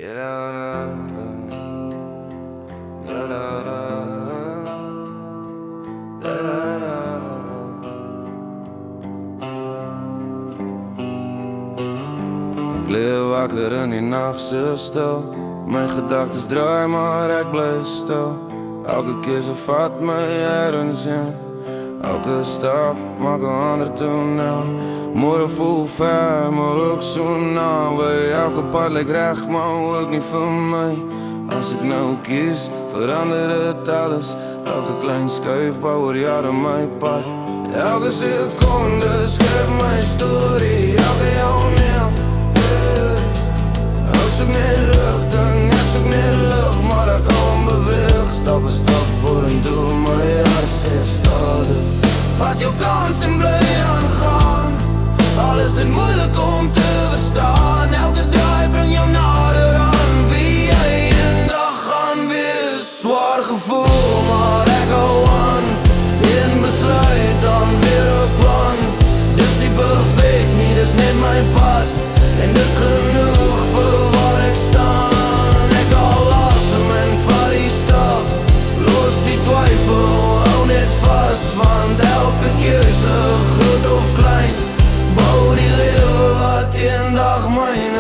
Ik leef wakker in die nacht zo stil. Mijn gedachten draaien maar ik blijf stil. Elke keer ze vat mij ergens in. Elke stap maakt een ander toneel. Morgen voel ver, maar ook zo nauw. Bij elke pad lijkt recht, maar ook niet voor mij. Als ik nou kies, verandert het alles. Elke klein schuifbouw wordt jaren mijn pad. Elke seconde schrijft mijn story. Elke jouw neer, ik zoek niet richting, ik zoek niet lucht. Maar ik hou beweeg, stap voor stap voor een doel. Maar ja, ze stadig. Vat je kans en blijf aan gaan. Al is het moeilijk om te verstaan. Elke draai brengt jou nader aan wie jij een dag gaan weer. Zwaar gevoel, maar ik hou aan. In besluit, dan weer een plan. Dus die perfect niet, is niet mijn pad. En dus genoeg voor waar ik sta. Ik al lassen mijn vat die stap. Los die twijfel, hou niet vast. Want elke keuze, groot of klein, bouw die leven wat die een dag mijn